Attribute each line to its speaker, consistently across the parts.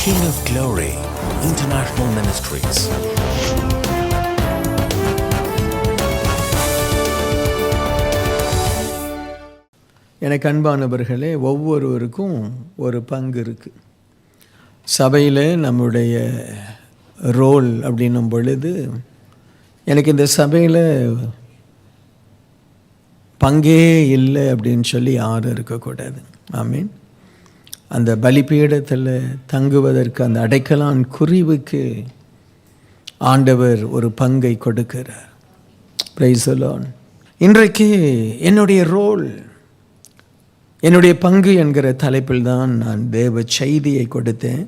Speaker 1: King of Glory International Ministries.
Speaker 2: எனக்கு அன்பானவர்களே, ஒவ்வொருவருக்கும் ஒரு பங்கு இருக்குது. சபையில் நம்முடைய ரோல் அப்படின்னும் பொழுது, எனக்கு இந்த சபையில் பங்கே இல்லை அப்படின்னு சொல்லி யாரும் இருக்கக்கூடாது. ஆமீன். அந்த பலிபீடத்தில் தங்குவதற்கு, அந்த அடைக்கலான் குருவுக்கு ஆண்டவர் ஒரு பங்கை கொடுக்கிறார். Praise the Lord. இன்றைக்கு என்னுடைய ரோல், என்னுடைய பங்கு என்கிற தலைப்பில் தான் நான் தேவ செய்தியை கொடுத்தேன்.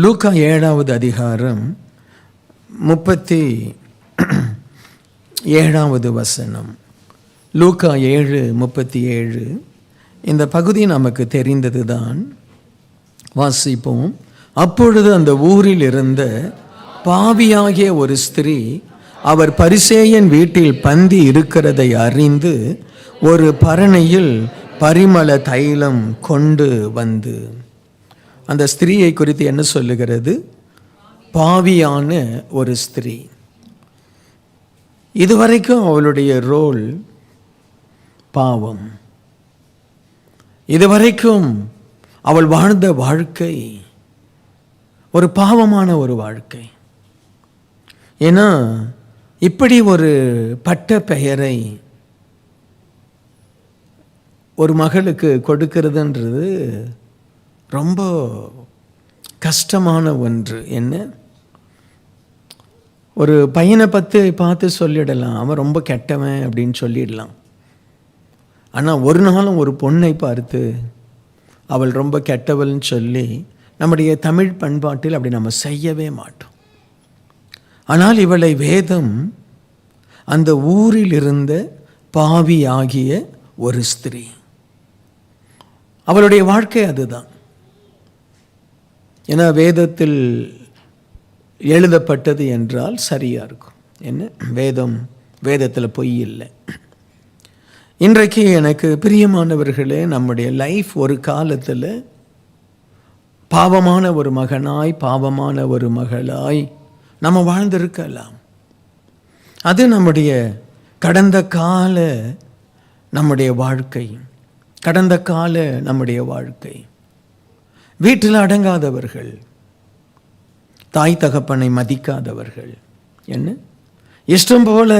Speaker 2: லூக்கா 7வது அதிகாரம் 37வது வசனம். லூக்கா 7:37. இந்த பகுதி நமக்கு தெரிந்தது தான். வாசிப்போம். அப்பொழுது அந்த ஊரில் இருந்த பாவியாகிய ஒரு ஸ்திரீ அவர் பரிசேயன் வீட்டில் பந்தி இருக்கிறதை அறிந்து ஒரு பரணையில் பரிமள தைலம் கொண்டு வந்து. அந்த ஸ்திரீயை குறித்து என்ன சொல்லுகிறது? பாவியான ஒரு ஸ்திரீ. இதுவரைக்கும் அவளுடைய ரோல் பாவம். இதுவரைக்கும் அவள் வாழ்ந்த வாழ்க்கை ஒரு பாவமான ஒரு வாழ்க்கை. ஏன்னா இப்படி ஒரு பட்ட பெயரை ஒரு மகளுக்கு கொடுக்கிறதுன்றது ரொம்ப கஷ்டமான ஒன்று. என்ன, ஒரு பையனை பார்த்து சொல்லிடலாம், அவன் ரொம்ப கெட்டவன் அப்படின்னு சொல்லிடலாம். ஆனால் ஒரு நாளும் ஒரு பொண்ணை பார்த்து அவள் ரொம்ப கெட்டவள்னு சொல்லி நம்முடைய தமிழ் பண்பாட்டில் அப்படி நம்ம செய்யவே மாட்டோம். ஆனால் இவளை வேதம் அந்த ஊரில் இருந்த பாவி ஆகிய ஒரு ஸ்திரீ, அவளுடைய வாழ்க்கை அதுதான். ஏன்னா வேதத்தில் எழுதப்பட்டது என்றால் சரியாக இருக்கும். என்ன, வேதத்தில் பொய் இல்லை. இன்றைக்கு எனக்கு பிரியமானவர்களே, நம்முடைய லைஃப் ஒரு காலத்தில் பாவமான ஒரு மகனாய், பாவமான ஒரு மகளாய் நம்ம வாழ்ந்திருக்கலாம். அது நம்முடைய கடந்த கால நம்முடைய வாழ்க்கை. கடந்த கால நம்முடைய வாழ்க்கை. வீட்டில் அடங்காதவர்கள், தாய் தகப்பனை மதிக்காதவர்கள், என்ன இஷ்டம் போல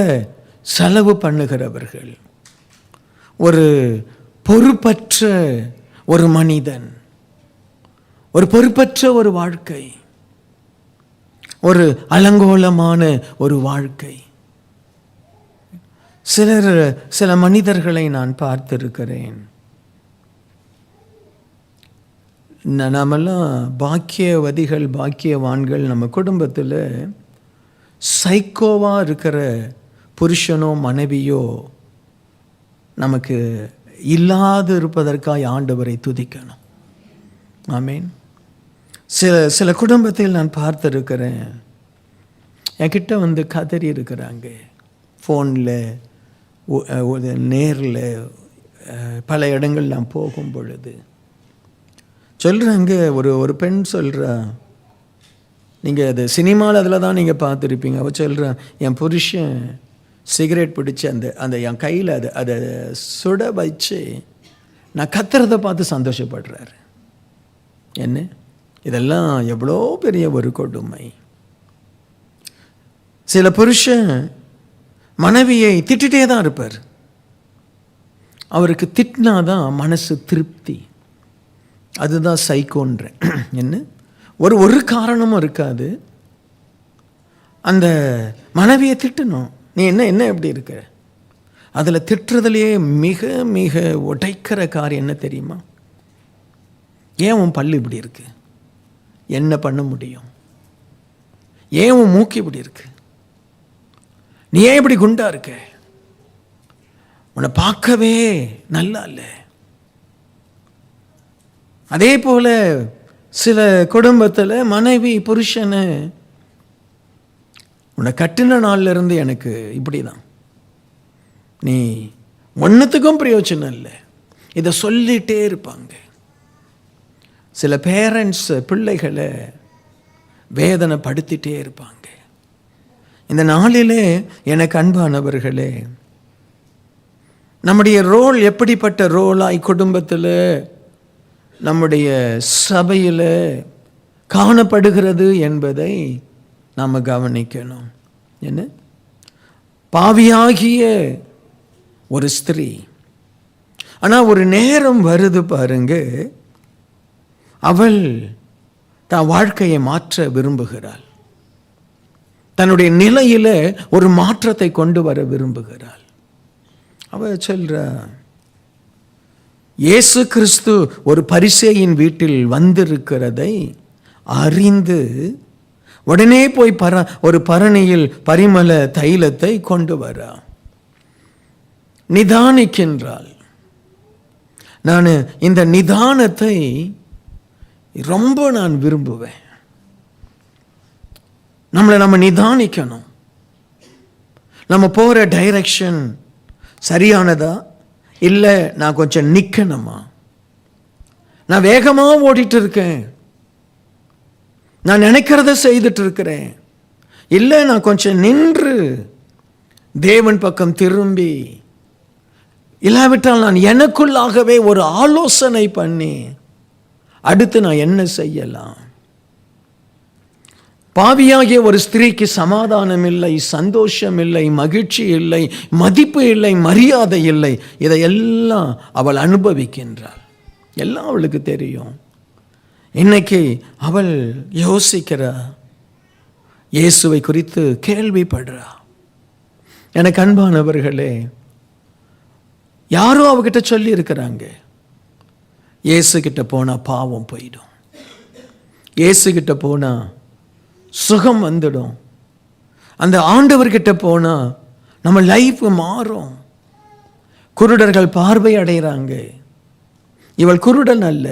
Speaker 2: செலவு பண்ணுகிறவர்கள், ஒரு பொறுப்பற்ற ஒரு மனிதன், ஒரு பொறுப்பற்ற ஒரு வாழ்க்கை, ஒரு அலங்கோலமான ஒரு வாழ்க்கை. சில மனிதர்களை நான் பார்த்திருக்கிறேன். நாமெல்லாம் பாக்கியவதிகள், பாக்கியவான்கள். நம்ம குடும்பத்தில் சைக்கோவாக இருக்கிற புருஷனோ மனைவியோ நமக்கு இல்லாது இருப்பதற்காக ஆண்டவரை துதிக்கணும். ஆமீன். சில குடும்பத்தில் நான் பார்த்துருக்கிறேன், என்கிட்ட கதறி இருக்கிறாங்க. ஃபோனில், நேரில், பல இடங்கள் நான் போகும் பொழுது சொல்கிறாங்க. ஒரு பெண் சொல்கிறா, நீங்கள் அது சினிமாவில் அதில் தான் நீங்கள் பார்த்துருப்பீங்க. அவள் சொல்கிறா, என் புருஷன் சிகரெட் பிடிச்சி அந்த என் கையில் அதை சுட வச்சு நான் கத்துறதை பார்த்து சந்தோஷப்படுறாரு. என்ன, இதெல்லாம் எவ்வளோ பெரிய ஒரு கொடுமை. சில புருஷன் மனைவியை திட்டிகிட்டே தான் இருப்பார். அவருக்கு திட்டினாதான் மனசு திருப்தி. அதுதான் சைக்கோன்றேன். என்ன, ஒரு காரணமும் இருக்காது. அந்த மனைவியை திட்டணும். நீ என்ன எப்படி இருக்க? அதில் திட்டுறதுலையே மிக மிக உடைக்கிற காரியம் என்ன தெரியுமா? ஏன் உன் பல்லு இப்படி இருக்கு? என்ன பண்ண முடியும்? ஏன் உன் மூக்கு இப்படி இருக்கு? நீ ஏன் இப்படி குண்டா இருக்க? உன்னை பார்க்கவே நல்லா இல்லை. அதே போல சில குடும்பத்தில் மனைவி புருஷனை, உன்னை கட்டின நாள்ல இருந்து எனக்கு இப்படி தான், நீ ஒன்றுத்துக்கும் பிரயோஜனம் இல்லை, இதை சொல்லிகிட்டே இருப்பாங்க. சில பேரண்ட்ஸ் பிள்ளைகளை வேதனைப்படுத்திட்டே இருப்பாங்க. இந்த நாளிலே எனக்கு அன்பானவர்களே, நம்முடைய ரோல் எப்படிப்பட்ட ரோலாய் குடும்பத்தில், நம்முடைய சபையில் காணப்படுகிறது என்பதை நாம் கவனிக்கணும். என்ன, பாவியாகிய ஒரு ஸ்திரீ, ஆனால் ஒரு நேரம் வருது பாருங்க, அவள் தன் வாழ்க்கையை மாற்ற விரும்புகிறாள். தன்னுடைய நிலையில ஒரு மாற்றத்தை கொண்டு வர விரும்புகிறாள். அவள் சொல்றா, இயேசு கிறிஸ்து ஒரு பரிசேயின் வீட்டில் வந்திருக்கிறதை அறிந்து உடனே போய் ஒரு பரணியில் பரிமள தைலத்தை கொண்டு வரா. நிதானிக்கின்றாள். நான் இந்த நிதானத்தை ரொம்ப விரும்புவேன். நம்ம நிதானிக்கணும். நம்ம போகிற டைரக்ஷன் சரியானதா, இல்லை நான் கொஞ்சம் நிற்கணுமா? நான் வேகமாக ஓடிட்டு இருக்கேன், நான் நினைக்கிறத செய்துட்டு இருக்கிறேன், இல்லை நான் கொஞ்சம் நின்று தேவன் பக்கம் திரும்பி, இல்லாவிட்டால் நான் எனக்குள்ளாகவே ஒரு ஆலோசனை பண்ணி அடுத்து நான் என்ன செய்யலாம்? பாவியாகிய ஒரு ஸ்திரீக்கு சமாதானம் இல்லை, சந்தோஷம் இல்லை, மகிழ்ச்சி இல்லை, மதிப்பு இல்லை, மரியாதை இல்லை. இதையெல்லாம் அவள் அனுபவிக்கின்றாள். எல்லாம் அவளுக்கு தெரியும். இன்னைக்கு அவள் யோசிக்கிறா, இயேசுவை குறித்து கேள்விப்படுறா. எனக்கு அன்பானவர்களே, யாரோ அவகிட்ட சொல்லி இருக்கிறாங்க, இயேசு கிட்ட போனால் பாவம் போயிடும், இயேசு கிட்ட போனால் சுகம் வந்துடும், அந்த ஆண்டவர்கிட்ட போனால் நம்ம லைஃப் மாறும், குருடர்கள் பார்வை அடைகிறாங்க, இவள் குருடன் அல்ல,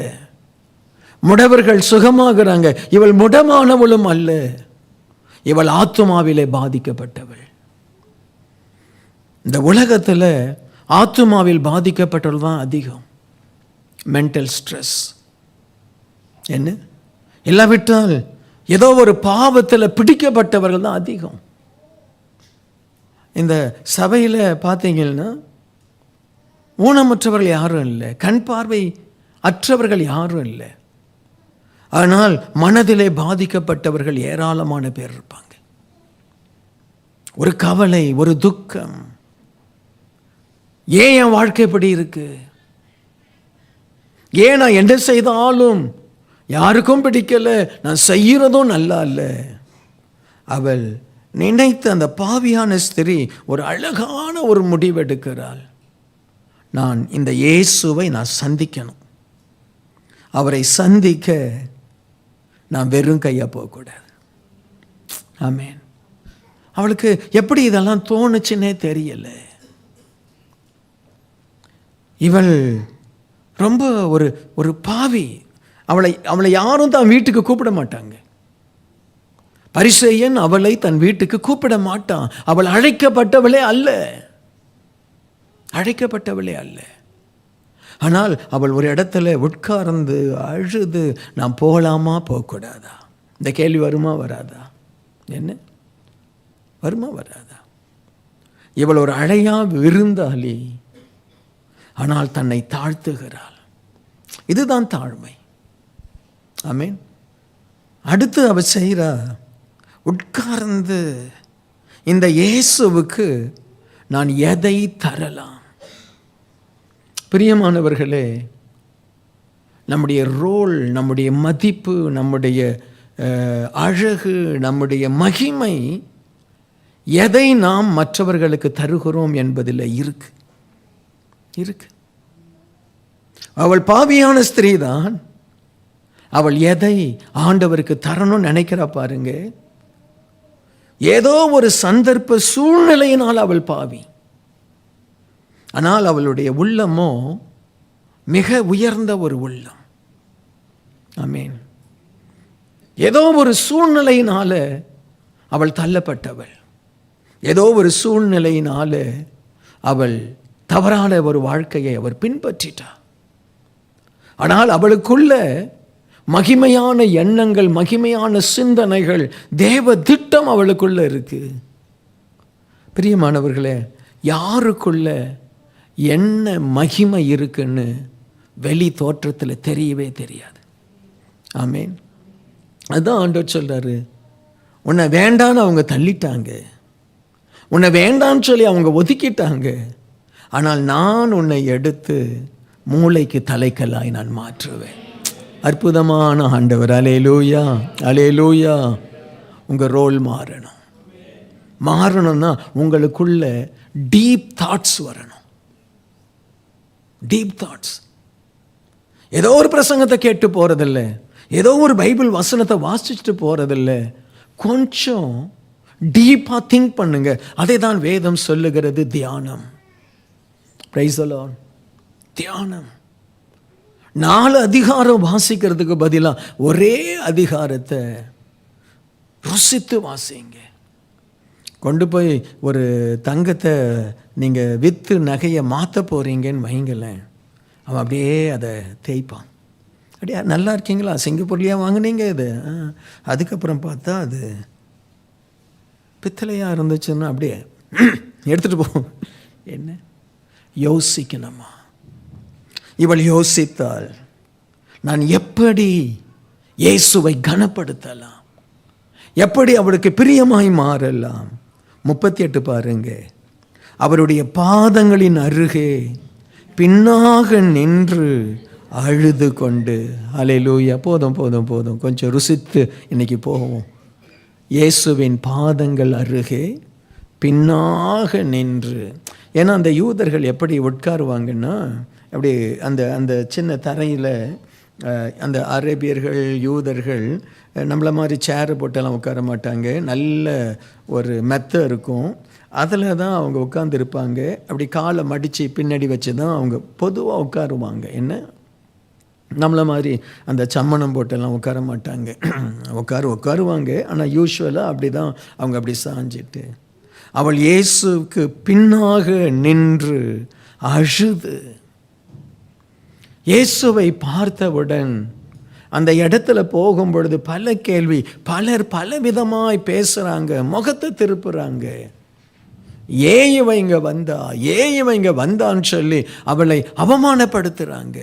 Speaker 2: முடவர்கள் சுகமாகிறாங்க, இவள் முடமானவளும் அல்ல, இவள் ஆத்துமாவிலே பாதிக்கப்பட்டவள். இந்த உலகத்தில் ஆத்துமாவில் பாதிக்கப்பட்டவள் தான் அதிகம். மென்டல் ஸ்ட்ரெஸ் என்ன, இல்லாவிட்டால் ஏதோ ஒரு பாவத்தில் பிடிக்கப்பட்டவர்கள் தான் அதிகம். இந்த சபையில் பார்த்தீங்கன்னா ஊனமுற்றவர்கள் யாரும் இல்லை, கண் பார்வை அற்றவர்கள் யாரும் இல்லை, ஆனால் மனதிலே பாதிக்கப்பட்டவர்கள் ஏராளமான பேர் இருப்பாங்க. ஒரு கவலை, ஒரு துக்கம், ஏன் என் வாழ்க்கை இப்படி இருக்கு, ஏன் நான் என்ன செய்தாலும் யாருக்கும் பிடிக்கல, நான் செய்கிறதும் நல்லா இல்லை. அவள் நினைத்த அந்த பாவியான ஸ்திரீ ஒரு அழகான ஒரு முடிவெடுக்கிறாள். நான் இந்த இயேசுவை நான் சந்திக்கணும், அவரை சந்திக்க நான் வெறும் கையா போகக்கூடாது. ஆமென். அவளுக்கு எப்படி இதெல்லாம் தோணுச்சுன்னே தெரியல. இவள் ரொம்ப ஒரு பாவி. அவளை யாரும் தான் வீட்டுக்கு கூப்பிட மாட்டாங்க. பரிசேயன் அவளை தன் வீட்டுக்கு கூப்பிட மாட்டான். அவள் அழைக்கப்பட்டவளே அல்ல, அழைக்கப்பட்டவளே அல்ல. ஆனால் அவள் ஒரு இடத்துல உட்கார்ந்து அழுது, நான் போகலாமா போகக்கூடாதா? இந்த கேள்வி வருமா வராதா? என்ன வருமா வராதா? இவள் ஒரு அழையா விருந்தாளி, ஆனால் தன்னை தாழ்த்துகிறாள். இதுதான் தாழ்மை. ஆமென். அடுத்து அவ செய்கிறா, உட்கார்ந்து இந்த இயேசுவுக்கு நான் எதை தரலாம்? பிரியமானவர்களே, நம்முடைய ரோல், நம்முடைய மதிப்பு, நம்முடைய அழகு, நம்முடைய மகிமை எதை நாம் மற்றவர்களுக்கு தருகிறோம் என்பதில் இருக்கு. அவள் பாவியான ஸ்திரீ தான். அவள் எதை ஆண்டவருக்கு தரணும்னு நினைக்கிறா பாருங்க. ஏதோ ஒரு சந்தர்ப்ப சூழ்நிலையினால் அவள் பாவி, ஆனால் அவளுடைய உள்ளமோ மிக உயர்ந்த ஒரு உள்ளம். ஆமென். ஏதோ ஒரு சூழ்நிலையினால அவள் தள்ளப்பட்டவள், ஏதோ ஒரு சூழ்நிலையினால அவள் தவறான ஒரு வாழ்க்கையை அவர் பின்பற்றிட்டார். ஆனால் அவளுக்குள்ள மகிமையான எண்ணங்கள், மகிமையான சிந்தனைகள், தேவ திட்டம் அவளுக்குள்ள இருக்கு. பிரியமானவர்களே, யாருக்குள்ள என்ன மகிமை இருக்குன்னு வெளி தோற்றத்தில் தெரியவே தெரியாது. ஆமேன். அதுதான் ஆண்டவர் சொல்றாரு, உன்னை வேண்டான்னு அவங்க தள்ளிட்டாங்க, உன்னை வேண்டான்னு சொல்லி அவங்க ஒதுக்கிட்டாங்க, ஆனால் நான் உன்னை எடுத்து மூளைக்கு தலைக்கல்லாய் நான் மாற்றுவேன். அற்புதமான ஆண்டவர். அல்லேலூயா, அல்லேலூயா. உங்கள் ரோல் மாறணும். மாறணும்னா உங்களுக்குள்ள டீப் தாட்ஸ் வரணும். Deep thoughts. ஏதோ ஒரு பிரசங்கத்தை கேட்டு போகிறதில்ல, ஏதோ ஒரு பைபிள் வசனத்தை வாசிச்சுட்டு போகிறதில்ல. கொஞ்சம் டீப்பாக திங்க் பண்ணுங்க. அதை தான் வேதம் சொல்லுகிறது, தியானம். Praise the Lord. தியானம். 4 அதிகாரம் வாசிக்கிறதுக்கு பதிலாக ஒரே அதிகாரத்தை ருசித்து வாசிங்க. கொண்டு போய் ஒரு தங்கத்தை நீங்கள் விற்று நகையை மாற்ற போகிறீங்கன்னு வைங்களேன், அவன் அப்படியே அதை தேய்ப்பான். அப்படியே நல்லா இருக்கீங்களா, சிங்கப்பூர்லையா வாங்கினீங்க இது? அதுக்கப்புறம் பார்த்தா அது பித்தளையாக இருந்துச்சுன்னா அப்படியே எடுத்துகிட்டு போ. என்ன யோசிக்கணுமா? இவள் யோசித்தாள், நான் எப்படி இயேசுவை கனப்படுத்தலாம், எப்படி அவளுக்கு பிரியமாய் மாறலாம். 38 பாருங்க. அவருடைய பாதங்களின் அருகே பின்னாக நின்று அழுது கொண்டு. அல்லேலூயா. போதும் போதும் போதும், கொஞ்சம் ருசித்து இன்னைக்கு போவோம். இயேசுவின் பாதங்கள் அருகே பின்னாக நின்று. ஏன்னா அந்த யூதர்கள் எப்படி உட்காருவாங்கன்னா, அப்படி அந்த அந்த சின்ன தரையில் அந்த அரேபியர்கள், யூதர்கள் நம்மளை மாதிரி சேரு போட்டெல்லாம் உட்கார மாட்டாங்க. நல்ல ஒரு மெத்தை இருக்கும், அதில் தான் அவங்க உட்காந்துருப்பாங்க. அப்படி காலை மடித்து பின்னாடி வச்சு தான் அவங்க பொதுவாக உட்காருவாங்க. என்ன நம்மளை மாதிரி அந்த சம்மணம் போட்டெல்லாம் உட்கார மாட்டாங்க. உட்காருவாங்க, ஆனால் யூஸ்வலாக அப்படி தான் அவங்க அப்படி சாஞ்சிட்டு. அவள் இயேசுக்கு பின்னாக நின்று அழுது. இயேசுவை பார்த்தவுடன் அந்த இடத்துல போகும் பொழுது பல கேள்வி, பலர் பலவிதமாய் பேசுகிறாங்க, முகத்தை திருப்புறாங்க. ஏன் இவன் இங்கே வந்தா, ஏன் இவன் இங்கே வந்தான்னு சொல்லி அவளை அவமானப்படுத்துகிறாங்க.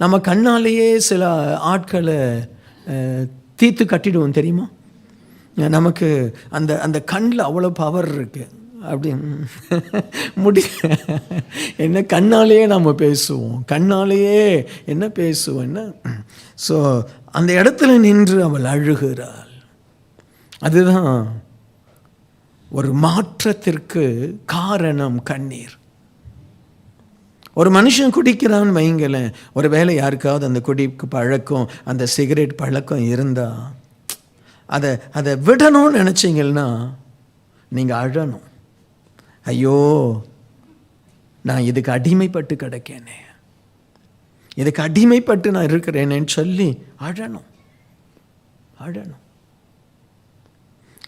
Speaker 2: நம்ம கண்ணாலேயே சில ஆட்களை தீர்த்து கட்டிடுவோம், தெரியுமா? நமக்கு அந்த அந்த கண்ணில் அவ்வளோ பவர் இருக்குது. அப்படி என்ன கண்ணாலேயே நம்ம பேசுவோம், கண்ணாலேயே என்ன பேசுவோம் என்ன. ஸோ அந்த இடத்துல நின்று அவள் அழுகிறாள். அதுதான் ஒரு மாற்றத்திற்கு காரணம், கண்ணீர். ஒரு மனுஷன் குடிக்கிறான்னு வைங்களேன், ஒரு வேளை யாருக்காவது அந்த குடிக்கு பழக்கம், அந்த சிகரெட் பழக்கம் இருந்தால் அதை விடணும்னு நினச்சிங்கன்னா நீங்கள் அழணும். ஐயோ, நான் இதுக்கு அடிமைப்பட்டு கிடக்கேனே, இதுக்கு அடிமைப்பட்டு நான் இருக்கிறேனேன்னு சொல்லி அழணும்.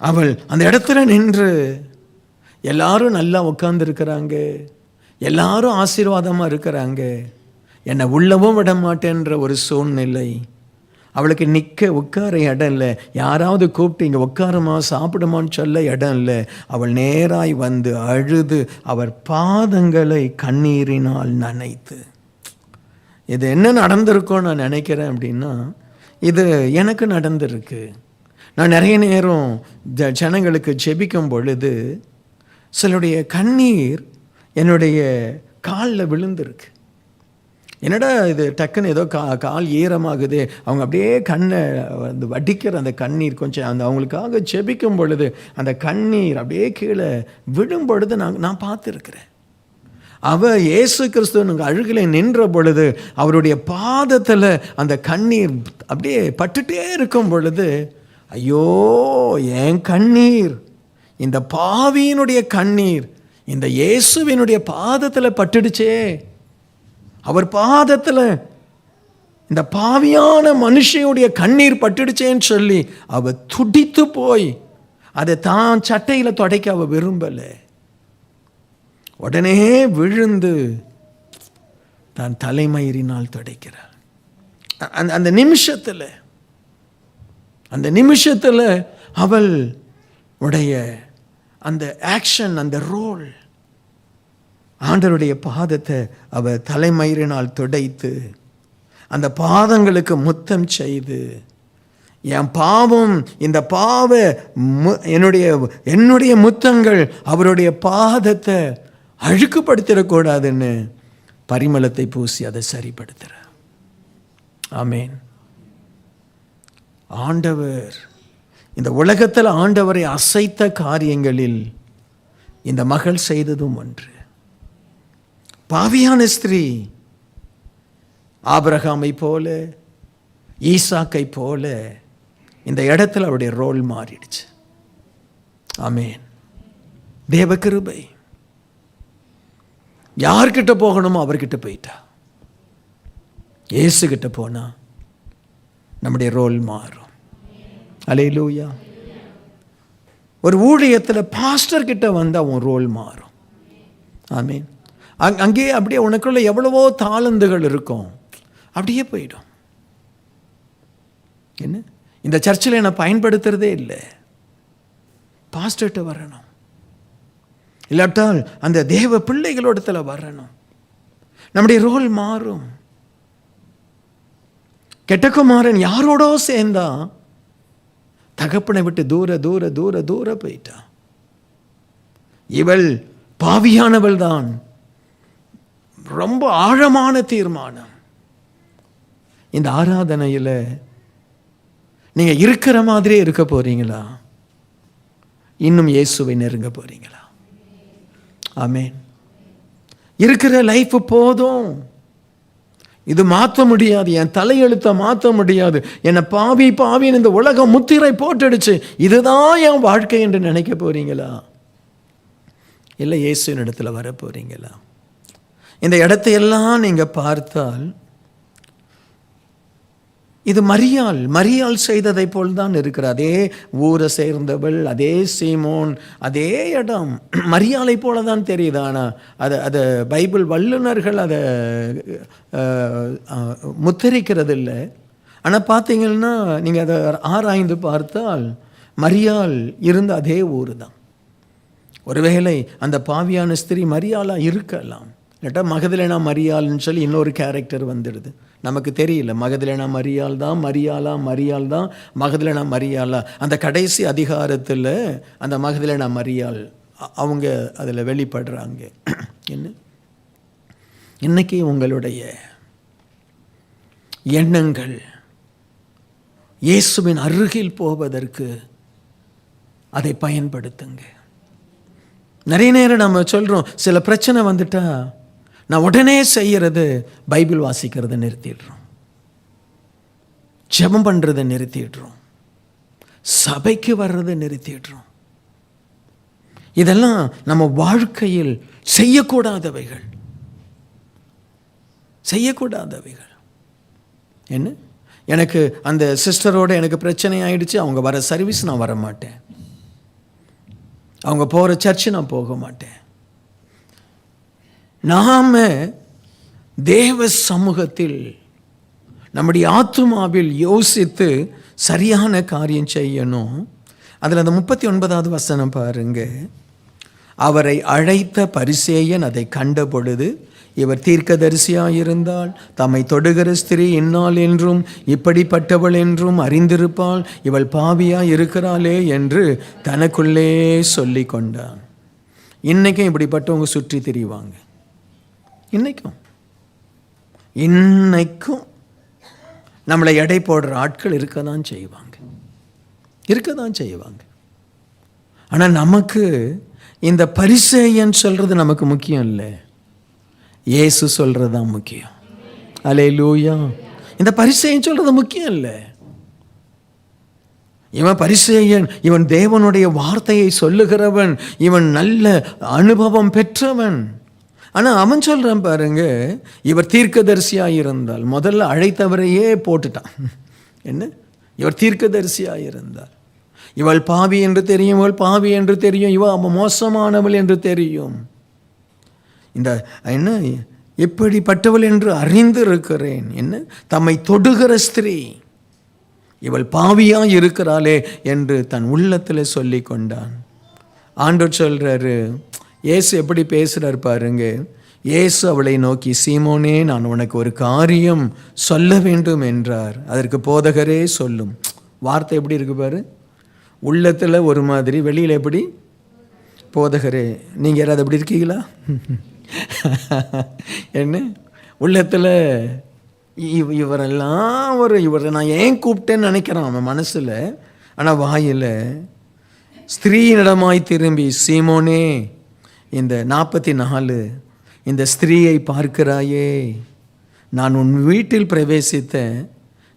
Speaker 2: அவள் அந்த இடத்துல நின்று, எல்லாரும் நல்லா உட்கார்ந்துருக்கிறாங்க, எல்லாரும் ஆசீர்வாதமாக இருக்கிறாங்க, என்னை உள்ளவும் விட மாட்டேன்ற ஒரு சூழ்நிலை. அவளுக்கு உட்கார இடம் இல்லை. யாராவது கூப்பிட்டு இங்கே உட்காருமா, சாப்பிடுமான்னு சொல்ல இடம் இல்லை. அவள் நேராய் வந்து அழுது அவர் பாதங்களை கண்ணீரினால் நனைத்து. இது என்ன நடந்திருக்கோன்னு நான் நினைக்கிறேன் அப்படின்னா, இது எனக்கு நடந்திருக்கு. நான் நிறைய நேரம் ஜனங்களுக்கு ஜெபிக்கும் பொழுது சிலருடைய கண்ணீர் என்னுடைய காலில் விழுந்திருக்கு. என்னடா இது, டக்குன்னு ஏதோ கால் ஈரமாகுது, அவங்க அப்படியே கண்ணை வந்து வடிக்கிற அந்த கண்ணீர் கொஞ்சம் அந்த அவங்களுக்காக ஜெபிக்கும் பொழுது அந்த கண்ணீர் அப்படியே கீழே விழும் பொழுது நான் பார்த்துருக்கிறேன். இயேசு கிறிஸ்துவ அழுகில நின்ற பொழுது அவருடைய பாதத்தில் அந்த கண்ணீர் அப்படியே பட்டுட்டே இருக்கும் பொழுது, ஐயோ என் கண்ணீர், இந்த பாவியினுடைய கண்ணீர் இந்த இயேசுவினுடைய பாதத்தில் பட்டுடுச்சே, அவர் பாதத்தில் இந்த பாவியான மனுஷனுடைய கண்ணீர் பட்டுடுச்சேன்னு சொல்லி அவ துடித்து போய் அதை தான் சட்டையில் துடைக்க அவ விரும்பலை. உடனே விழுந்து தான் தலைமயிரினால் துடைக்கிறாள். அந்த நிமிஷத்தில் அவள் உடைய அந்த ஆக்ஷன், அந்த ரோல், ஆண்டவருடைய பாதத்தை அவ தலைமயிரினால் துடைத்து அந்த பாதங்களுக்கு முத்தம் செய்து, என் பாவம், இந்த பாவ என்னுடைய முத்தங்கள் அவருடைய பாதத்தை அழுக்குப்படுத்திடக்கூடாதுன்னு பரிமளத்தை பூசி அதை சரிப்படுத்துற. ஆமேன். ஆண்டவர் இந்த உலகத்தில் ஆண்டவரை அசைத்த காரியங்களில் இந்த மகள் செய்ததும் ஒன்று. பாவியான ஸ்திரீ ஆபிரகாமை போல, ஈசாக்கை போல இந்த இடத்துல அவருடைய ரோல் மாறிடுச்சு. ஆமேன். தேவ கிருபை. யார்கிட்ட போகணுமோ அவர்கிட்ட போயிட்டா. இயேசு கிட்ட போனா நம்முடைய ரோல் மாறும். அல்லேலூயா. ஒரு ஊழியத்தில் பாஸ்டர் கிட்ட வந்தால் உன் ரோல் மாறும். ஆமீன். அங்கேயே அப்படியே உனக்குள்ள எவ்வளவோ தாளந்துகள் இருக்கும், அப்படியே போயிடும். என்ன, இந்த சர்ச்சில் என்னை பயன்படுத்துறதே இல்லை, பாஸ்டர்கிட்ட வரணும். இல்லாட்டால் அந்த தேவ பிள்ளைகளோடத்துல வரணும். நம்முடைய ரோல் மாறும். கெட்டகுமாரன் யாரோடோ சேர்ந்தா தகப்பனை விட்டு தூர தூர தூர தூர போயிட்டான். இவள் பாவியானவள் தான். ரொம்ப ஆழமான தீர்மானம். இந்த ஆராதனையில் நீங்க இருக்கிற மாதிரியே இருக்க போறீங்களா? இன்னும் இயேசுவை நெருங்க போறீங்களா? ஆமேன். இருக்கிற லைஃப் போதும், இது மாற்ற முடியாது, என் தலையெழுத்தை மாற்ற முடியாது, என்னை பாவி பாவின்னு இந்த உலகம் முத்திரை போட்டுடுச்சு, இதுதான் என் வாழ்க்கை என்று நினைக்க போறீங்களா? இல்லை இயேசுவின் இடத்துல வர போறீங்களா? இந்த இடத்தையெல்லாம் நீங்க பார்த்தால் இது மரியாள் செய்ததை போல் தான் இருக்கிற. அதே ஊரை சேர்ந்தவள், அதே சீமோன், அதே இடம் மரியாளை போல தான் தெரியுது. ஆனால் அதை பைபிள் வல்லுநர்கள் அதை முத்தரிக்கிறது இல்லை. ஆனால் பார்த்தீங்கன்னா நீங்கள் அதை ஆராய்ந்து பார்த்தால் மரியாள் இருந்த அதே ஊர் தான். ஒருவேளை அந்த பாவியான ஸ்திரீ மரியாளாக இருக்கலாம், இல்லாட்டா மகதலேனா மரியாள்னு சொல்லி இன்னொரு கேரக்டர் வந்துடுது. நமக்கு தெரியல மகதலேனா மரியாள் தான், மரியாள் தான், மகதலேனா மரியாளா. அந்த கடைசி அதிகாரத்தில் அந்த மகதலேனா மரியாள் அவங்க அதில் வெளிப்படுறாங்க. என்ன, இன்னைக்கு உங்களுடைய எண்ணங்கள் இயேசுவின் அருகில் போவதற்கு அதை பயன்படுத்துங்க. நிறைய நேரம் நம்ம சொல்கிறோம், சில பிரச்சனை வந்துட்டா நான் உடனே செய்கிறது பைபிள் வாசிக்கிறத நிறுத்திடுறோம், ஜெபம் பண்ணுறதை நிறுத்திடுறோம், சபைக்கு வர்றதை நிறுத்திடுறோம். இதெல்லாம் நம்ம வாழ்க்கையில் செய்யக்கூடாதவைகள். என்ன, எனக்கு அந்த சிஸ்டரோட எனக்கு பிரச்சனை ஆயிடுச்சு, அவங்க வர சர்வீஸ் நான் வர மாட்டேன், அவங்க போகிற சர்ச்சு நான் போக மாட்டேன். நாம தேவ சமூகத்தில் நம்முடைய ஆத்துமாவில் யோசித்து சரியான காரியம் செய்யணும். அதில் அந்த 39வது வசனம் பாருங்க. அவரை அழைத்த பரிசேயன் அதை கண்ட பொழுது, இவர் தீர்க்கதரிசியாயிருந்தால் தம்மை தொடுகிற ஸ்திரீ இன்னாள் என்றும் இப்படிப்பட்டவள் என்றும் அறிந்திருப்பாள், இவள் பாவியாய் இருக்கிறாளே என்று தனக்குள்ளே சொல்லி கொண்டான். இன்னைக்கும் இப்படிப்பட்டவங்க சுற்றி திரிவாங்க. இன்னைக்கும் நம்மளை எடை போடுற ஆட்கள் இருக்க தான் செய்வாங்க. ஆனால் நமக்கு இந்த பரிசேயன் சொல்றது நமக்கு முக்கியம் இல்லை, இயேசு சொல்றது தான் முக்கியம். அல்லேலூயா. இந்த பரிசேயன் சொல்றது முக்கியம் இல்லை. இவன் பரிசேயன், இவன் தேவனுடைய வார்த்தையை சொல்லுகிறவன், இவன் நல்ல அனுபவம் பெற்றவன். ஆனால் அவன் சொல்கிறான் பாருங்க, இவர் தீர்க்கதரிசியாக இருந்தால், முதல்ல அழைத்தவரையே போட்டுட்டான். என்ன, இவர் தீர்க்கதரிசியாக இருந்தால், இவள் பாவி என்று தெரியும், இவள் பாவி என்று தெரியும், இவள் மோசமானவள் என்று தெரியும். இந்த என்ன, இப்படிப்பட்டவள் என்று அறிந்திருக்கிறேன். என்ன? தம்மை தொடுகிற ஸ்திரீ இவள் பாவியாக இருக்கிறாளே என்று தன் உள்ளத்தில் சொல்லி கொண்டான். ஆண்டவர் சொல்கிறாரு, இயேசு எப்படி பேசுகிறார் பாருங்க. இயேசு அவளை நோக்கி, சீமோனே, நான் உனக்கு ஒரு காரியம் சொல்ல வேண்டும் என்றார். அதற்கு போதகரே சொல்லும். வார்த்தை எப்படி இருக்கு பாரு. உள்ளத்தில் ஒரு மாதிரி, வெளியில் எப்படி? போதகரே. நீங்கள் யாராவது எப்படி இருக்கீங்களா? என்ன? உள்ளத்தில் இவரெல்லாம் இவரை நான் ஏன் கூப்பிட்டேன்னு நினைக்கிறான் அவன் மனசில். ஆனால் வாயில் ஸ்திரீயினிடமாய் திரும்பி, சீமோனே, இந்த 44 இந்த ஸ்திரீயை பார்க்கிறாயே, நான் உன் வீட்டில் பிரவேசித்த,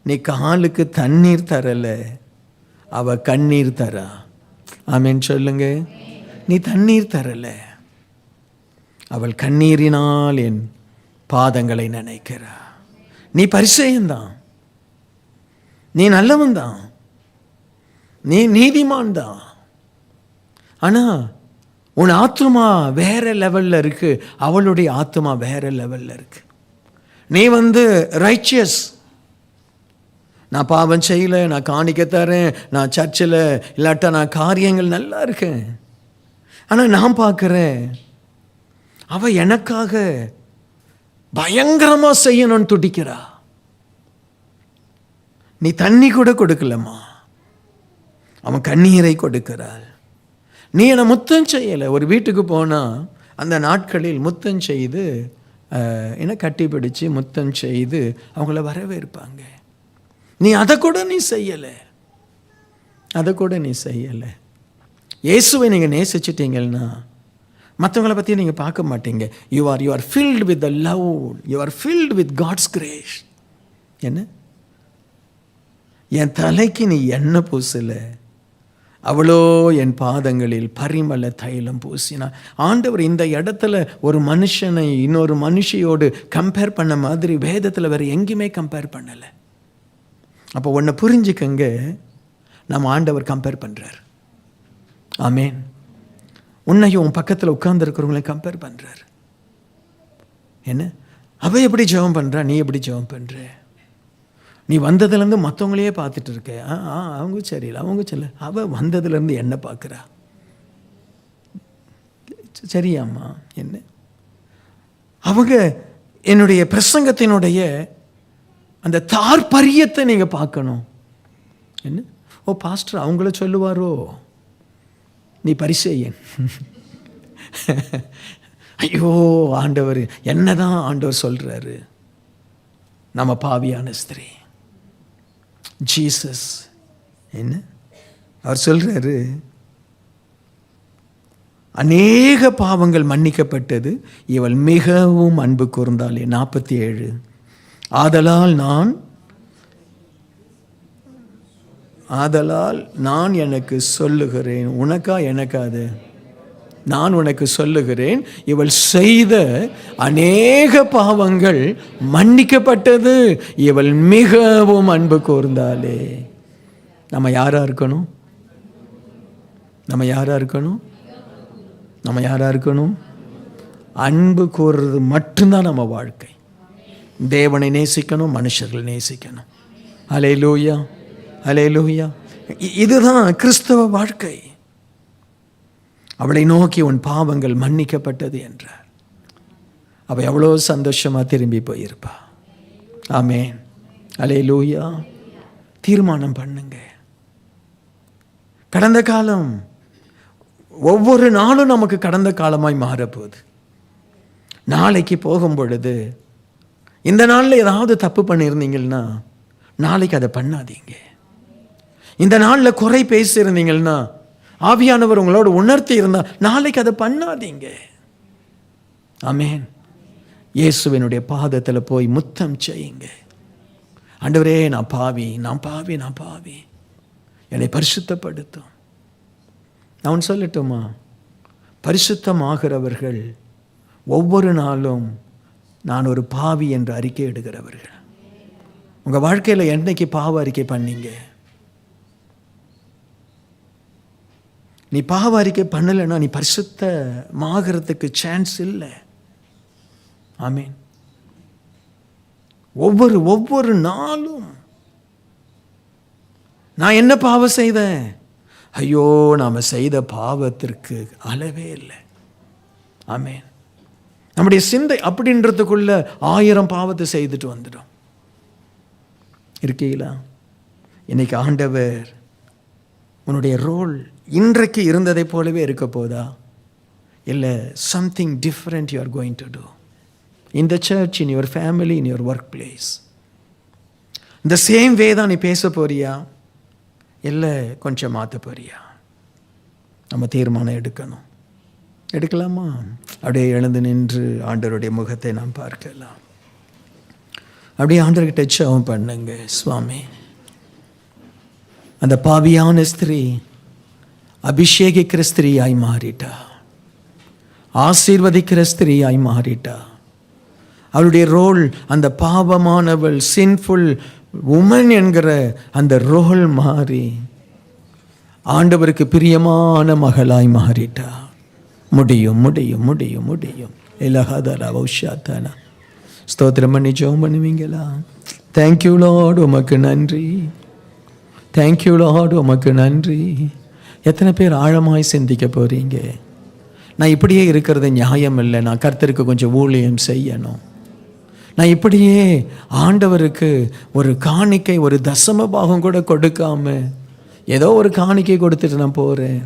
Speaker 2: நீ காலுக்கு தண்ணீர் தரலை, அவ கண்ணீர் தரா. ஆமென் சொல்லுங்க. நீ தண்ணீர் தரலை, அவள் கண்ணீரினால் என் பாதங்களை நனைக்கிறா. நீ பரிசேயன்தான், நீ நல்லவன் தான், நீ நீதிமான் தான். ஆனால் உன் ஆத்துமா வேற லெவலில் இருக்கு, அவளுடைய ஆத்துமா வேற லெவலில் இருக்கு. நீ ரைச்சியஸ், நான் பாவம் செய்யலை, நான் காணிக்க தரேன், நான் சர்ச்சில் இல்லாட்டா நான் காரியங்கள் நல்லா இருக்கேன். ஆனால் நான் பார்க்குறேன், அவள் எனக்காக பயங்கரமாக செய்யணும்னு துடிக்கிறா. நீ தண்ணி கூட கொடுக்கலம்மா, அவன் கண்ணீரை கொடுக்கிறாள். நீ என்னை முத்தம் செய்யலை. ஒரு வீட்டுக்கு போனால் அந்த நாட்களில் முத்தம் செய்து என்ன கட்டி பிடிச்சி முத்தம் செய்து அவங்கள வரவேற்பாங்க. நீ அதை கூட நீ செய்யலை, அதை கூட நீ செய்யலை. இயேசுவை நீங்கள் நேசிச்சிட்டீங்கன்னா மற்றவங்களை பற்றி நீங்கள் பார்க்க மாட்டீங்க. You are filled with the love, you are filled with God's grace. என்ன? என் தலைக்கு நீ எண்ணெய் பூசலை, அவளோ என் பாதங்களில் பரிமள தைலம் பூசினா. ஆண்டவர் இந்த இடத்துல ஒரு மனுஷனை இன்னொரு மனுஷியோடு கம்பேர் பண்ண மாதிரி வேதத்தில் வேறு எங்கேயுமே கம்பேர் பண்ணலை. அப்போ ஒன்று புரிஞ்சுக்கங்க, நம்ம ஆண்டவர் கம்பேர் பண்ணுறார். ஆமேன். உன்னையும் உன் பக்கத்தில் உட்கார்ந்துருக்கிறவங்களையும் கம்பேர் பண்ணுறார். என்ன? அவள் எப்படி ஜெபம் பண்ணுறா, நீ எப்படி ஜெபம் பண்ணுற? நீ வந்ததுலேருந்து மற்றவங்களையே பார்த்துட்டு இருக்க. அவங்க சரியில்லை, அவங்க சரியில்லை. அவள் வந்ததுலேருந்து என்ன பார்க்குறா? சரியாம்மா? என்ன? அவங்க என்னுடைய பிரசங்கத்தினுடைய அந்த தாற்பரியத்தை நீங்கள் பார்க்கணும். என்ன? ஓ பாஸ்டர் அவங்கள சொல்லுவாரோ, நீ பரிசேயன். ஐயோ ஆண்டவர் என்னதான் ஆண்டவர் சொல்கிறாரு, நம்ம பாவியான ஸ்திரீ. ஜீசஸ் என்ன அவர் சொல்கிறாரு, அநேக பாவங்கள் மன்னிக்கப்பட்டது, இவள் மிகவும் அன்பு கூர்ந்தாளே. 47 ஆதலால் நான் எனக்கு சொல்லுகிறேன். உனக்கா எனக்காது? நான் உனக்கு சொல்லுகிறேன், இவள் செய்த அநேக பாவங்கள் மன்னிக்கப்பட்டது, இவள் மிகவும் அன்பு கூர்ந்தாளே. நம்ம யாரா இருக்கணும்? நம்ம யாரா இருக்கணும்? நம்ம யாரா இருக்கணும்? அன்பு கூறுறது மட்டும்தான் நம்ம வாழ்க்கை. தேவனை நேசிக்கணும், மனுஷர்களை நேசிக்கணும். அல்லேலூயா, அல்லேலூயா. இதுதான் கிறிஸ்தவ வாழ்க்கை. அவளை நோக்கி உன் பாவங்கள் மன்னிக்கப்பட்டது என்றார். அவள் எவ்வளோ சந்தோஷமாக திரும்பி போயிருப்பா. ஆமேன், அல்லேலூயா. தீர்மானம் பண்ணுங்க. கடந்த காலம் ஒவ்வொரு நாளும் நமக்கு கடந்த காலமாய் மாறப்போகுது. நாளைக்கு போகும் பொழுது இந்த நாளில் ஏதாவது தப்பு பண்ணியிருந்தீங்கன்னா நாளைக்கு அதை பண்ணாதீங்க. இந்த நாளில் குறை பேசியிருந்தீங்கன்னா ஆவியானவர் உங்களோட உணர்த்தி இருந்தால் நாளைக்கு அதை பண்ணாதீங்க. ஆமேன். இயேசுவினுடைய பாதத்தில் போய் முத்தம் செய்யுங்க. ஆண்டவரே, நான் பாவி, நான் பாவி, நான் பாவி, என்னை பரிசுத்தப்படுத்தும். நான் சொல்லட்டுமா? பரிசுத்தமாகிறவர்கள் ஒவ்வொரு நாளும் நான் ஒரு பாவி என்று அறிக்கை எடுக்கிறவர்கள். உங்கள் வாழ்க்கையில் என்னைக்கு பாவ அறிக்கை பண்ணீங்க? நீ பாவ அறிக்கை பண்ணலைன்னா நீ பரிசுத்தமாகிறதுக்கு சான்ஸ் இல்லை. ஆமீன். ஒவ்வொரு நாளும் நான் என்ன பாவம் செய்தேன்? ஐயோ, நாம் செய்த பாவத்திற்கு அளவே இல்லை. ஆமென். நம்முடைய சிந்தை அப்படின்றதுக்குள்ள 1000 பாவத்தை செய்துட்டு வந்துடும். இருக்கீங்களா? இன்னைக்கு ஆண்டவர் உன்னுடைய ரோல் இன்றைக்கு இருந்ததை போலவே இருக்க போதா? இல்லை something different you are going to do in the church, in your family, in your work place? இந்த சேம் வே தான் நீ பேச போறியா, இல்லை கொஞ்சம் மாற்ற போறியா? நம்ம தீர்மானம் எடுக்கலாமா? அப்படியே எழுந்து நின்று ஆண்டவருடைய முகத்தை நாம் பார்க்கலாம். அப்படியே ஆண்டவர்கிட்ட ஜெபம் பண்ணுங்க. சுவாமி, அந்த பாவியான ஸ்திரீ அபிஷேகிக்கிற ஸ்திரீயாய் மாறிட்டா, ஆசீர்வதிக்கிற ஸ்திரீயாய் மாறிட்டா. அவளுடைய ரோல் அந்த பாவமானவள், சின்ஃபுல் உமன் என்கிற அந்த ரோல் மாறி ஆண்டவருக்கு பிரியமான மகளாய் மாறிட்டா. முடியும் முடியும் முடியும் முடியும். இலகாதரா வௌஷாத்தானா. ஸ்தோத்திரம் பண்ணி ஜெபம் பண்ணுவீங்களா? தேங்க்யூ லார்ட், உமக்கு நன்றி. தேங்க்யூ லார்ட், உமக்கு நன்றி. எத்தனை பேர் ஆழமாய் சிந்திக்க போகிறீங்க? நான் இப்படியே இருக்கிறது நியாயம் இல்லை, நான் கர்த்தருக்கு கொஞ்சம் ஊழியம் செய்யணும், நான் இப்படியே ஆண்டவருக்கு ஒரு காணிக்கை, ஒரு தசம பாகம் கூட கொடுக்காம ஏதோ ஒரு காணிக்கை கொடுத்துட்டு நான் போகிறேன்,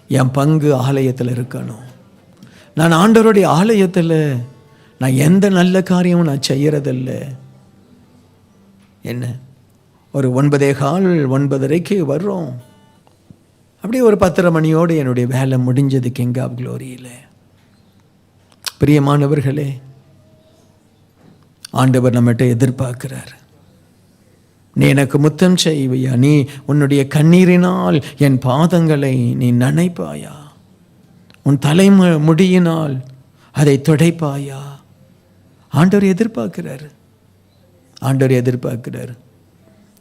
Speaker 2: என் பங்கு ஆலயத்தில் இருக்கணும். நான் ஆண்டவருடைய ஆலயத்தில் நான் எந்த நல்ல காரியமும் நான் செய்கிறதில்லை. என்ன, ஒரு 9:15 9:30 வர்றோம், அப்படியே ஒரு 10:30 மணியோடு என்னுடைய வேலை முடிஞ்சது கிங் ஆஃப் க்ளோரியில். பிரியமானவர்களே, ஆண்டவர் நம்மகிட்ட எதிர்பார்க்கிறார். நீ எனக்கு முத்தம் செய்வையா? நீ உன்னுடைய கண்ணீரினால் என் பாதங்களை நீ நனைப்பாயா? உன் முடியினால் அதை துடைப்பாயா? ஆண்டவர் எதிர்பார்க்கிறார். ஆண்டவர் எதிர்பார்க்கிறார்.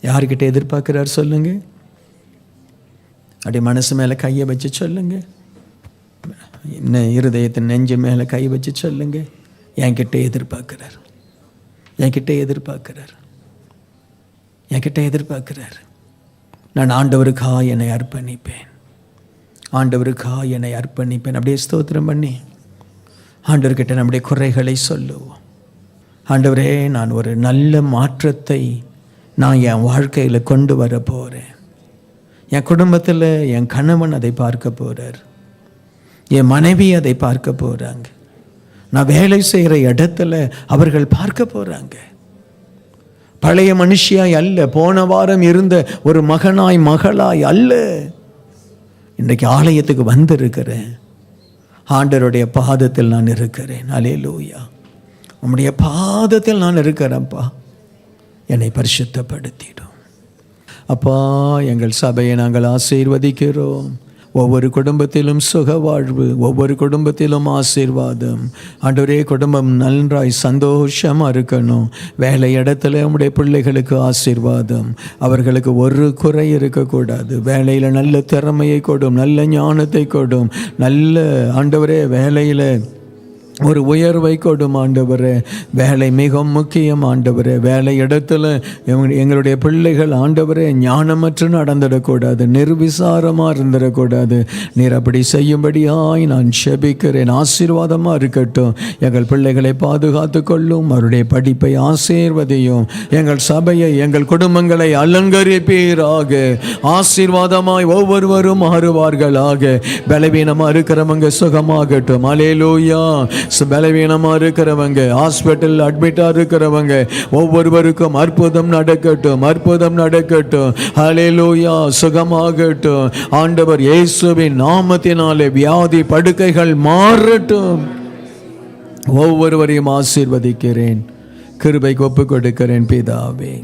Speaker 2: யார்கிட்ட எதிர்பார்க்கிறார் சொல்லுங்க? அப்படி மனசு மேலே கையை வச்சு சொல்லுங்க, இன்னும் இருதயத்தின் நெஞ்சு மேலே கை வச்சு சொல்லுங்க. என்கிட்ட எதிர்பார்க்கிறார், என்கிட்ட எதிர்பார்க்கிறார், என்கிட்ட எதிர்பார்க்கிறார். நான் ஆண்டவருக்காக என்னை அர்ப்பணிப்பேன், ஆண்டவருக்காக என்னை அர்ப்பணிப்பேன். அப்படியே ஸ்தோத்திரம் பண்ணி ஆண்டவர்கிட்ட நம்முடைய குறைகளை சொல்லுவோம். ஆண்டவரே, நான் ஒரு நல்ல மாற்றத்தை நான் என் வாழ்க்கையில் கொண்டு வர போகிறேன். என் குடும்பத்தில் என் கணவன் அதை பார்க்க போகிறார், என் மனைவி அதை பார்க்க போகிறாங்க, நான் வேலை செய்கிற இடத்துல அவர்கள் பார்க்க போகிறாங்க. பழைய மனுஷியாய் அல்ல, போன வாரம் இருந்த ஒரு மகனாய் மகளாய் அல்ல, இன்றைக்கு ஆலயத்துக்கு வந்திருக்கிறேன். ஆண்டவருடைய பாதத்தில் நான் இருக்கிறேன். அல்லேலூயா. உம்முடைய பாதத்தில் நான் இருக்கிறேன்ப்பா, என்னை பரிசுத்தப்படுத்திடும். அப்பா, எங்கள் சபையை நாங்கள் ஆசீர்வதிக்கிறோம். ஒவ்வொரு குடும்பத்திலும் சுக வாழ்வு, ஒவ்வொரு குடும்பத்திலும் ஆசீர்வாதம். ஆண்டவரே, குடும்பம் நன்றாய் சந்தோஷமாக இருக்கணும். வேலை இடத்துல உம்முடைய பிள்ளைகளுக்கு ஆசீர்வாதம், அவர்களுக்கு ஒரு குறை இருக்கக்கூடாது. வேலையில் நல்ல திறமையை கொடும், நல்ல ஞானத்தை கொடும், நல்ல ஆண்டவரே வேலையில் ஒரு உயர்வை கொடும் ஆண்டவரே. வேலை மிக முக்கியம் ஆண்டவரே. வேலை இடத்துல எங்களுடைய பிள்ளைகள் ஆண்டவரே ஞானமற்று நடந்துடக்கூடாது, நிர்விசாரமாக இருந்துடக்கூடாது. நீர் அப்படி செய்யும்படியாய் நான் செபிக்கிறேன். ஆசீர்வாதமாக இருக்கட்டும். எங்கள் பிள்ளைகளை பாதுகாத்து கொள்ளும், அவருடைய படிப்பை ஆசீர்வதியும், எங்கள் சபையை எங்கள் குடும்பங்களை அலங்கரிப்பீராக. ஆசீர்வாதமாய் ஒவ்வொருவரும் மாறுவார்களாக. பலவீனமாக இருக்கிறவங்க சுகமாகட்டும். அல்லேலூயா. பலவீனமாக இருக்கிறவங்க, ஹாஸ்பிட்டல் அட்மிட்டாக இருக்கிறவங்க ஒவ்வொருவருக்கும் அற்புதம் நடக்கட்டும், அற்புதம் நடக்கட்டும். ஹல்லேலூயா. சுகமாகட்டும். ஆண்டவர் இயேசுவின் நாமத்தினாலே வியாதி படுக்கைகள் மாறட்டும். ஒவ்வொருவரையும் ஆசீர்வதிக்கிறேன், கிருபைக்கு ஒப்பு கொடுக்கிறேன் பிதாவே.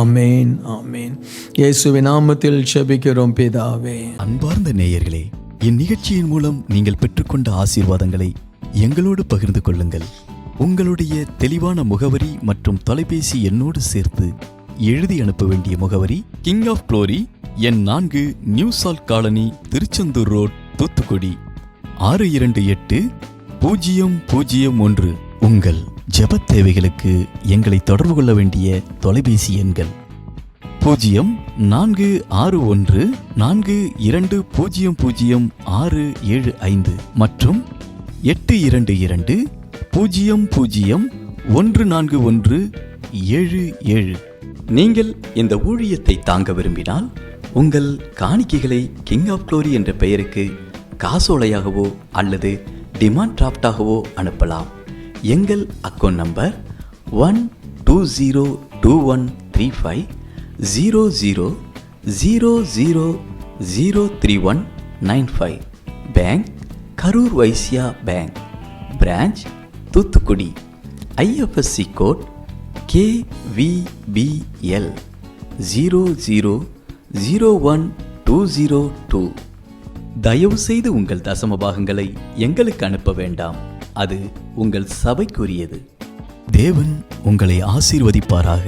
Speaker 2: ஆமேன், ஆமேன். இயேசுவின் நாமத்தில் ஜெபிக்கிறோம் பிதாவே.
Speaker 3: அன்பார்ந்த நேயர்களே, இந்நிகழ்ச்சியின் மூலம் நீங்கள் பெற்றுக்கொண்ட ஆசீர்வாதங்களை எங்களோடு பகிர்ந்து கொள்ளுங்கள். உங்களுடைய தெளிவான முகவரி மற்றும் தொலைபேசி எண்ணோடு சேர்த்து எழுதி அனுப்ப வேண்டிய முகவரி: கிங் ஆஃப் க்ளோரி, எண் 4, new salt colony, Tiruchendur road, Thoothukudi 628001. உங்கள் ஜெபத் தேவைகளுக்கு எங்களை தொடர்பு கொள்ள வேண்டிய தொலைபேசி எண்கள் 046142000675 மற்றும் 8220014177. நீங்கள் இந்த ஊழியத்தை தாங்க விரும்பினால் உங்கள் காணிக்கைகளை கிங் ஆஃப் க்ளோரி என்ற பெயருக்கு காசோலையாகவோ அல்லது டிமாண்ட் டிராஃப்டாகவோ அனுப்பலாம். எங்கள் account number 120213500003195. Bank Karur Vysya bank, branch Thoothukudi. IFSC code KVBL 0001202. தயவு செய்து உங்கள் தசம பாகங்களை எங்களுக்கு அனுப்ப வேண்டாம், அது உங்கள் சபைக்குரியது. தேவன் உங்களை ஆசீர்வதிப்பாராக.